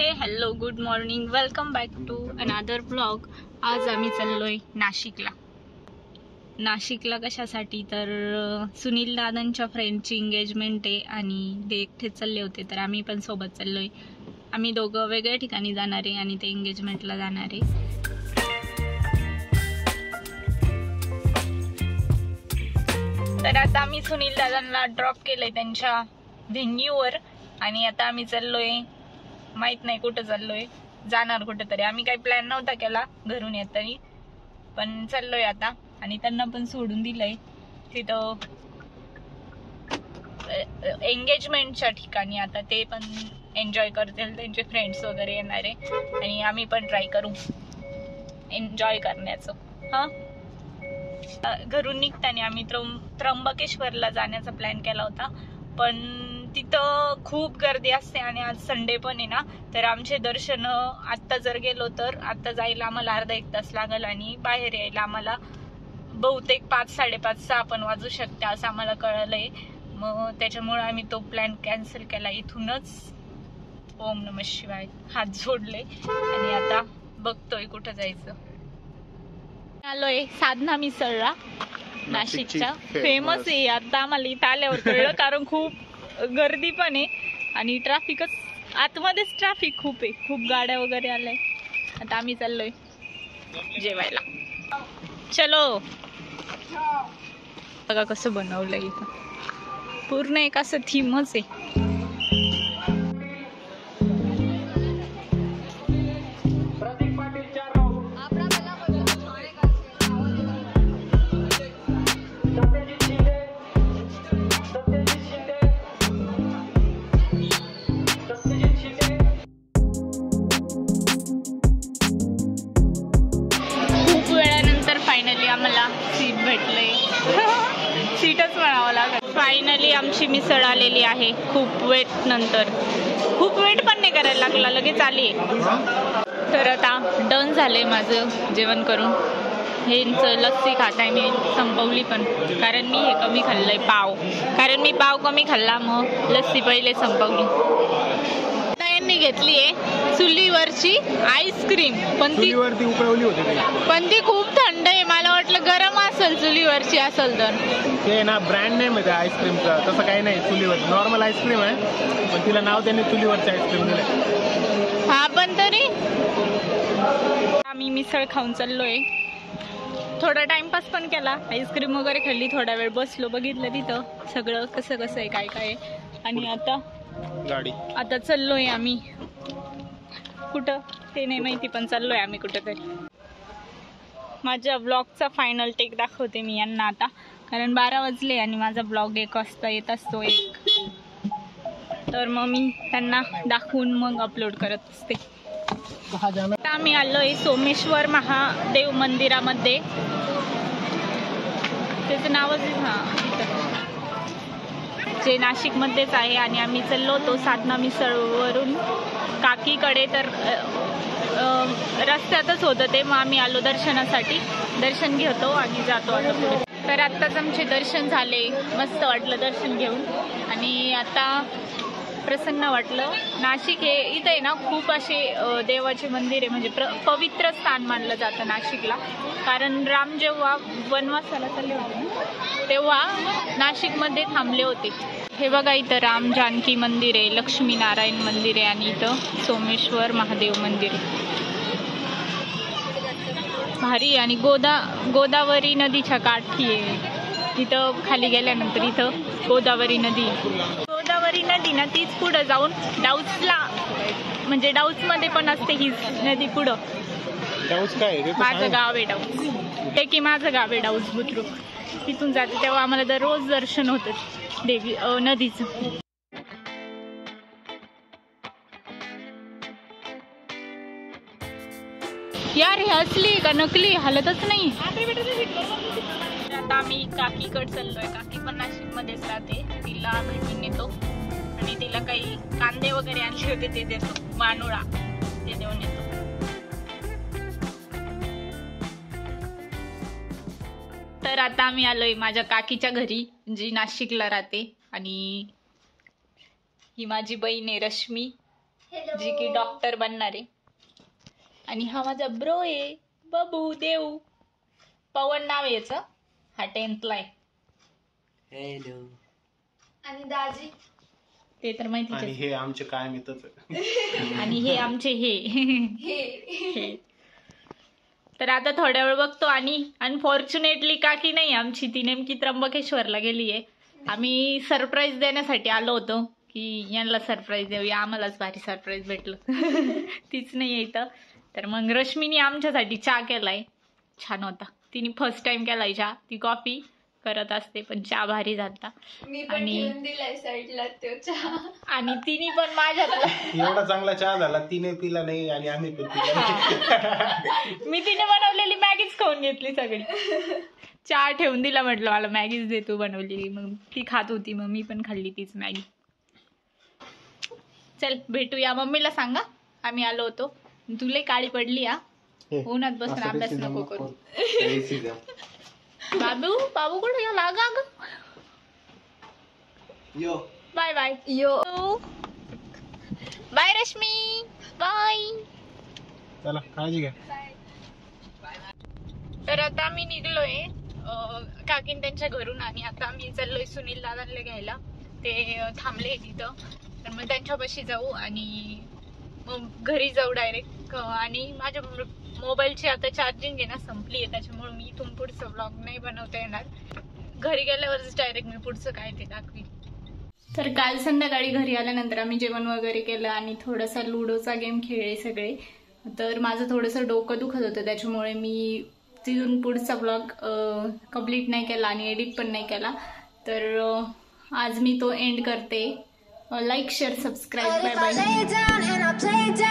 Hello good morning, welcome back to another blog. आज आम्ही चाललोय नाशिकला कशासाठी तर सुनील दादांच्या फ्रेंडची एंगेजमेंट आहे आणि ते एकटेच चालले होते, तर आम्ही पण सोबत चाललोय. आम्ही दोघं वेगळ्या ठिकाणी जाणार आहे आणि ते एंगेजमेंटला जाणार आहे. तर आता आम्ही सुनील दादांना ड्रॉप केलंय त्यांच्या व्हेन्यूवर आणि आता आम्ही चाललोय, माहित नाही कुठं चाललोय, जाणार कुठेतरी. आम्ही काही प्लॅन नव्हता केला घरून येताना, पण चाललोय आता. आणि त्यांना पण सोडून दिलंय तिथं एंगेजमेंटच्या ठिकाणी. आता ते पण एन्जॉय करतील, त्यांचे फ्रेंड्स वगैरे येणार आहे आणि आम्ही पण ट्राय करू एन्जॉय करण्याचं. घरून निघताना आम्ही त्र्यंबकेश्वरला जाण्याचा प्लॅन केला होता, पण तिथं खूप गर्दी असते आणि आज संडे पण आहे ना, तर आमचे दर्शन आत्ता जर गेलो तर आत्ता जायला आम्हाला अर्धा एक तास लागेल आणि बाहेर यायला आम्हाला बहुतेक 5-5:30 पण वाजू शकते असं आम्हाला कळलंय. मग त्याच्यामुळे आम्ही तो प्लॅन कॅन्सल केला. इथूनच ओम नमः शिवाय हात जोडले आणि आता बघतोय कुठं जायचं. आलोय साधना मिसळला, नाशिकच्या फेमस आहे. आता आम्हाला इथं आल्यावर कळलं, कारण खूप गर्दी पण आहे आणि ट्रॅफिकच, आतमध्येच ट्रॅफिक खूप आहे, खूप गाड्या वगैरे आल्या. आता आम्ही चाललोय जेवायला. चलो. बघा कसं बनवलंय इथं, पूर्ण एक असं थीमच आहे. आम्हाला सीट भेटलंय, सीटच म्हणावं लागेल. फायनली आमची मिसळ आलेली आहे खूप वेट नंतर. खूप वेट पण नाही करायला लागला, लगेच आली. तर आता डन झालंय माझं जेवण करून. हेंचं लस्सी खाताय मी संपवली पण, कारण मी हे कमी खाल्लंय पाव, कारण मी पाव कमी खाल्ला, मग लस्सी पहिले संपवली. यांनी घेतली आहे चुलीवरची आईस्क्रीम, पण ती उकळवली होती, पण ती खूप थंड आहे. मला वाटलं गरम असेल, चुलीवरची असेल तर. ते ना ब्रँड नेम आहे त्या आईस्क्रीमचा, तसं काही नाही. चुलीवर नॉर्मल आईस्क्रीम आहे, पण तिला नाव त्यांनी चुलीवरची आईस्क्रीम दिलंय. हा, पण तरी आम्ही मिसळ खाऊन चाललोय. थोडा टाइमपास पण केला, आईस्क्रीम वगैरे खाल्ली, थोडा वेळ बसलो, बघितलं तिथं सगळं कसं कसं आहे, काय काय आहे. आणि आता चाललोय आम्ही कुठं ते नाही माहिती, पण चाललोय आम्ही कुठं तरी. माझ्या ब्लॉगचा फायनल टेक दाखवते मी यांना आता, कारण 12 वाजले आणि माझा ब्लॉग 1 वाजता येत असतो 1, तर मग मी त्यांना दाखवून मग अपलोड करत असते. आता आम्ही आलोय सोमेश्वर महादेव मंदिरामध्ये, त्याचं नावच जे नाशिकमध्येच आहे. आणि आम्ही चाललो होतो साधना मिसळवरून काकीकडे, तर रस्त्यातच होतं ते, मग आम्ही आलो दर्शनासाठी. दर्शन घेतो आणि जातो आता पुढे. तर आत्ताच आमचे दर्शन झाले, मस्त वाटलं दर्शन घेऊन आणि आता प्रसन्न वाटलं. नाशिक हे इथं आहे ना, खूप असे देवाचे मंदिर आहे, म्हणजे पवित्र स्थान मानलं जातं नाशिकला. कारण राम जेव्हा वनवासाला चालले होते तेव्हा नाशिकमध्ये थांबले होते. हे बघा, इथं राम जानकी मंदिर आहे, लक्ष्मीनारायण मंदिर आहे आणि इथं सोमेश्वर महादेव मंदिर आहे. भारी. आणि गोदावरी नदीच्या काठी आहे इथं. खाली गेल्यानंतर इथं गोदावरी नदी ना, तीच पुढं जाऊन डाऊसला, म्हणजे डाऊसमध्ये पण असते ही नदी पुढं. माझं गाव आहे डाऊस, हे की माझं गाव आहे डाऊस बुद्रुक. तिथून जाते तेव्हा आम्हाला दररोज दर्शन होतं देवी नदीचं. यार हे असली का नकली, हालतच नाही. आता आम्ही काकीकडे चाललोय. काकी पण नाशिकमध्येच राहते, तिला भेटून येतो आणि तिला काही कांदे वगैरे आणले होते ते देतो, मानोळा ते देऊन येतो. तर आता आम्ही आलोय माझ्या काकीच्या घरी, जी नाशिकला राहते. आणि ही माझी बहीण आहे रश्मी, जी की डॉक्टर बनणार आहे. आणि हा माझा ब्रो आहे बबू देव. पवन नाव आहे याचं. हा 10th ला आहे. हॅलो. आणि दाजी ते तर माहितीच आणि आहे. हे आमचे काय मित्रच आणि हे आमचे हे. तर आता थोड्या वेळ बघतो. आणि अनफॉर्च्युनेटली काकी नाही आमची, ती नेमकी त्र्यंबकेश्वरला गेली आहे. आम्ही सरप्राईज देण्यासाठी आलो होतो की यांना सरप्राईज देऊया, आम्हालाच भारी सरप्राईज भेटलं. तीच नाही इथं. तर मग रश्मीने आमच्यासाठी चहा केलाय, छान होता. तिने फर्स्ट टाइम केलाय चहा. ती कॉफी करत असते पण चहा भारी झालता. मी पण आणि- ठेवून दिलाय साईडला तो चहा. आणि तिने पण माझ्यातला एवढा चांगला चहा झाला, तिने पिला नाही आणि आम्ही पण पिला नाही. मी तिने बनवलेली मॅगीच खाऊन घेतली सगळी. चहा ठेवून दिला, म्हटलं मला मॅगीच दे तू बनवलेली. मग ती खात होती, मग मी पण खाल्ली तीच मॅगी. चल भेटूया. मम्मीला सांगा आम्ही आलो होतो. तुला काळी पडली हा, उन्हात बसून अभ्यास नको करू. बाबू कुठे गेला ग? यो. Bye bye. यो बाय रश्मी, बाय. चला काळजी घ्या. तर आता आम्ही निघलोय काकीन त्यांच्या घरून. आणि आता आम्ही चाललोय सुनील दादांना घ्यायला. ते थांबले तिथं, तर मग त्यांच्यापाशी जाऊ आणि मग घरी जाऊ डायरेक्ट. आणि माझ्या मोबाईलची आता चार्जिंग आहे ना संपली आहे, त्याच्यामुळे मी इथून पुढचं ब्लॉग नाही बनवता येणार. घरी गेल्यावरच डायरेक्ट मी पुढचं काय ते दाखवीन. तर काल संध्याकाळी घरी आल्यानंतर आम्ही जेवण वगैरे केलं आणि थोडासा लुडोचा गेम खेळले सगळे. तर माझं थोडंसं डोकं दुखत होतं, त्याच्यामुळे मी तिथून पुढचा ब्लॉग कंप्लीट नाही केला आणि एडिट पण नाही केला. तर आज मी तो एंड करते. Like share subscribe. Bye bye.